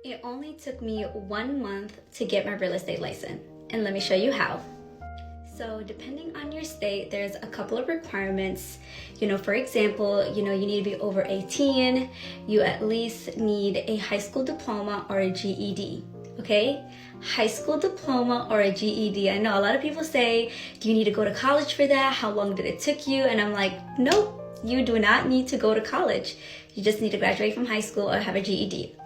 It only took me 1 month to get my real estate license, and let me show you how. So depending on your state, there's a couple of requirements. For example, you need to be over 18. You at least need a high school diploma or a GED, okay? High school diploma or a GED. I know a lot of people say, do you need to go to college for that? How long did it take you? And I'm like, nope, you do not need to go to college. You just need to graduate from high school or have a GED.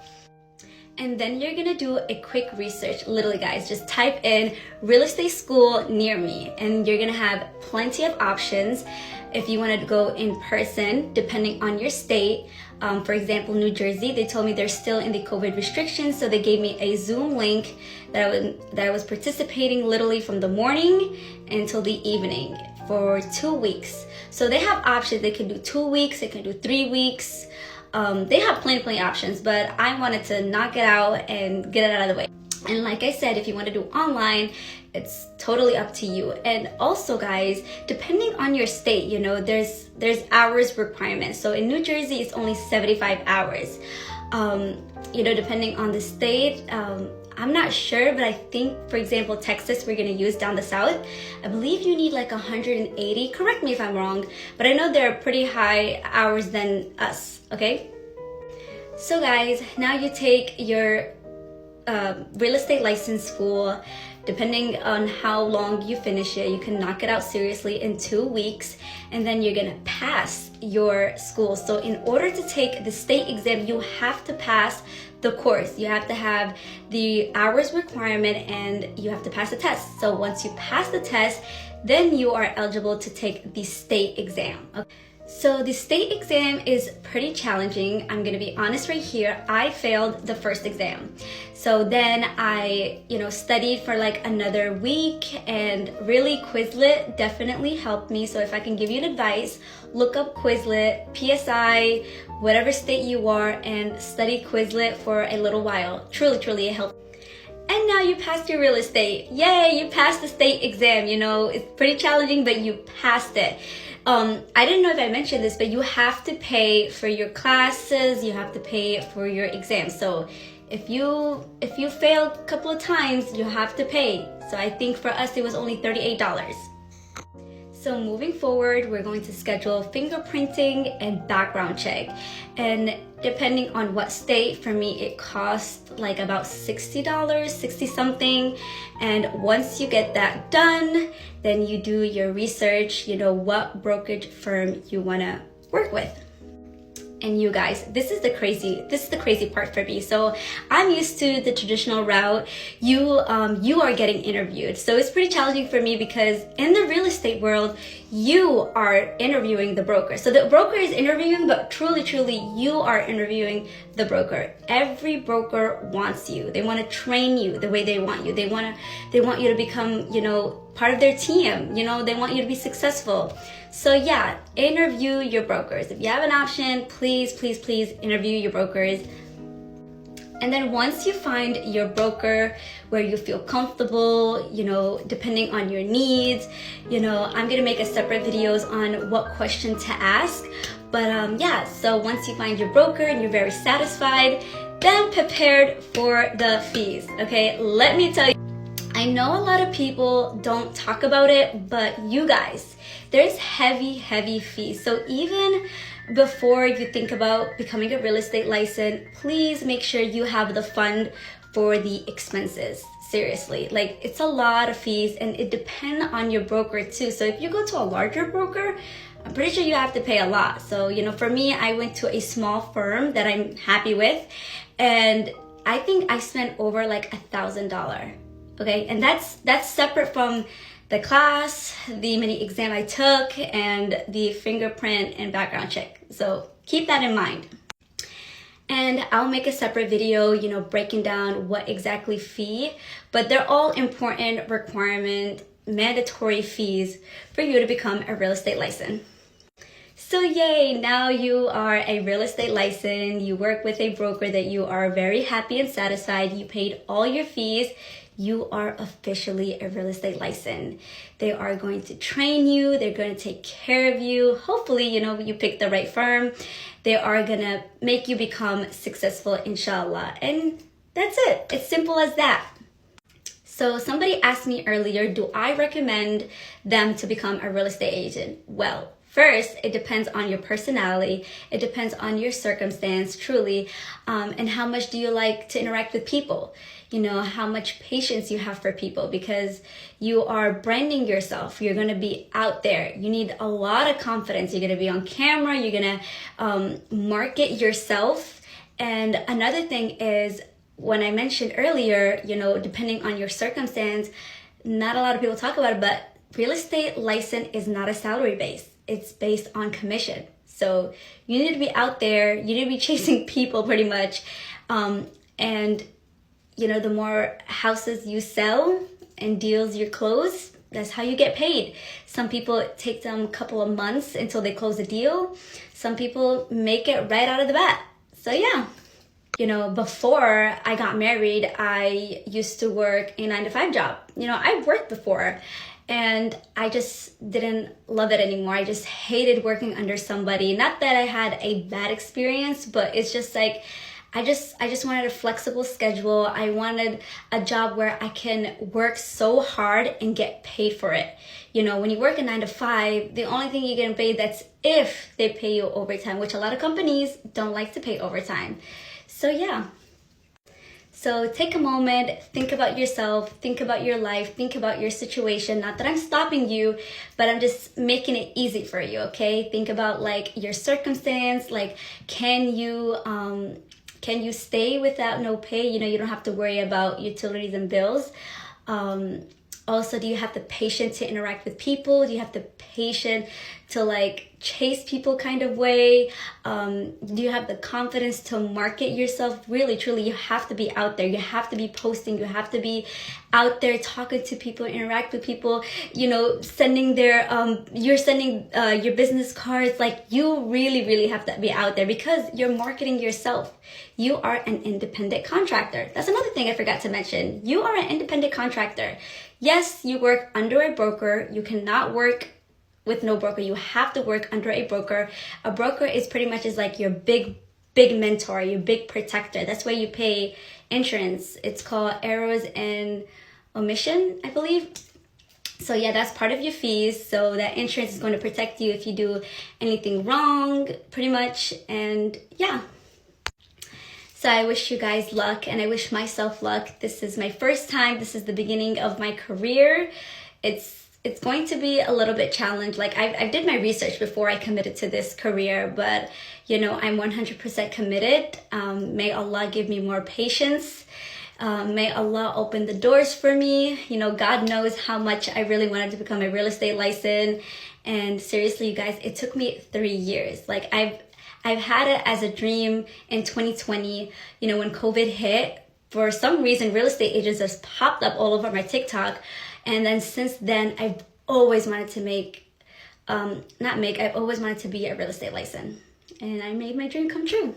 And then you're gonna do a quick research. Literally, guys, just type in real estate school near me, and you're gonna have plenty of options. If you wanted to go in person, depending on your state, for example, New Jersey, they told me they're still in the COVID restrictions, so they gave me a Zoom link that I was participating literally from the morning until the evening for 2 weeks. So they have options. They can do 2 weeks, they can do 3 weeks. They have plenty options, but I wanted to knock it out and get it out of the way. And like I said, if you want to do online, it's totally up to you. And also, guys, depending on your state, there's hours requirements. So in New Jersey, it's only 75 hours. Depending on the state, I'm not sure, but I think, for example, Texas, we're going to use down the south. I believe you need like 180. Correct me if I'm wrong, but I know they're pretty high hours than us, okay? So guys, now you take your real estate license school. Depending on how long you finish it, you can knock it out seriously in 2 weeks, and then you're gonna pass your school. So in order to take the state exam, you have to pass the course. You have to have the hours requirement, and you have to pass the test. So once you pass the test, then you are eligible to take the state exam. Okay. So the state exam is pretty challenging. I'm gonna be honest right here. I failed the first exam. So then I, studied for like another week, and really Quizlet definitely helped me. So if I can give you an advice, look up Quizlet, PSI, whatever state you are, and study Quizlet for a little while. Truly it helped. And now you passed your real estate. Yay, you passed the state exam. It's pretty challenging, but you passed it. I didn't know if I mentioned this, but you have to pay for your classes, you have to pay for your exams. So if you fail a couple of times, you have to pay. So I think for us, it was only $38. So moving forward, we're going to schedule fingerprinting and background check. And depending on what state, for me, it cost like about $60, 60 something. And once you get that done, then you do your research, what brokerage firm you wanna work with. And you guys, this is the crazy part for me. So I'm used to the traditional route. You are getting interviewed. So it's pretty challenging for me because in the real estate world, you are interviewing the broker. So the broker is interviewing, but truly, you are interviewing the broker. Every broker wants you. They want to train you the way they want you. They want you to become, part of their team. They want you to be successful. So yeah, interview your brokers. If you have an option, please interview your brokers. And then once you find your broker where you feel comfortable, depending on your needs, I'm gonna make a separate videos on what question to ask. But so once you find your broker and you're very satisfied, then prepared for the fees, okay? Let me tell you, I know a lot of people don't talk about it, but you guys, there's heavy fees. So even before you think about becoming a real estate license, please make sure you have the fund for the expenses. Seriously, like it's a lot of fees, and it depends on your broker too. So if you go to a larger broker, I'm pretty sure you have to pay a lot. So, for me, I went to a small firm that I'm happy with, and I think I spent over like $1,000. Okay, and that's separate from the class, the mini exam I took, and the fingerprint and background check. So keep that in mind. And I'll make a separate video, breaking down what exactly fee, but they're all important requirement, mandatory fees for you to become a real estate license. So yay, now you are a real estate license, you work with a broker that you are very happy and satisfied, you paid all your fees, you are officially a real estate license. They are going to train you. They're going to take care of you. Hopefully, you pick the right firm. They are going to make you become successful, inshallah. And That's it. It's simple as that. So somebody asked me earlier, do I recommend them to become a real estate agent? Well, first, it depends on your personality. It depends on your circumstance, truly, and how much do you like to interact with people? You know, how much patience you have for people, because you are branding yourself. You're going to be out there. You need a lot of confidence. You're going to be on camera. You're going to market yourself. And another thing is, when I mentioned earlier, you know, depending on your circumstance, not a lot of people talk about it, but real estate license is not a salary base. It's based on commission. So you need to be out there. You need to be chasing people pretty much. And you know, the more houses you sell and deals you close, that's how you get paid. Some people, it takes them a couple of months until they close a deal. Some people make it right out of the bat. So yeah. You know, before I got married, I used to work a 9-to-5 job. You know, I worked before and I just didn't love it anymore. I just hated working under somebody. Not that I had a bad experience, but it's just like, I just wanted a flexible schedule. I wanted a job where I can work so hard and get paid for it. You know, when you work a 9-to-5, the only thing you get paid, that's if they pay you overtime, which a lot of companies don't like to pay overtime. So yeah. So take a moment, think about yourself, think about your life, think about your situation. Not that I'm stopping you, but I'm just making it easy for you, okay? Think about like your circumstance, like can you stay without no pay? You know, you don't have to worry about utilities and bills. Also, do you have the patience to interact with people? Do you have the patience to like chase people kind of way? Do you have the confidence to market yourself? Really, truly, you have to be out there. You have to be posting. You have to be out there talking to people, interact with people, you know, sending you're sending your business cards. Like you really, really have to be out there because you're marketing yourself. You are an independent contractor. That's another thing I forgot to mention. You are an independent contractor. Yes, you work under a broker. You cannot work with no broker. You have to work under a broker. A broker is pretty much like your big mentor, your big protector. That's why you pay insurance. It's called errors and omission, I believe. So yeah, that's part of your fees. So that insurance is going to protect you if you do anything wrong, pretty much. And yeah. So I wish you guys luck and I wish myself luck. This is my first time. This is the beginning of my career. It's going to be a little bit challenged. Like I did my research before I committed to this career, but you know, I'm 100% committed. May Allah give me more patience. May Allah open the doors for me. You know, God knows how much I really wanted to become a real estate license. And seriously, you guys, it took me 3 years. Like I've had it as a dream in 2020, you know, when COVID hit. For some reason, real estate agents just popped up all over my TikTok. And then since then, I've always wanted to I've always wanted to be a real estate license. And I made my dream come true.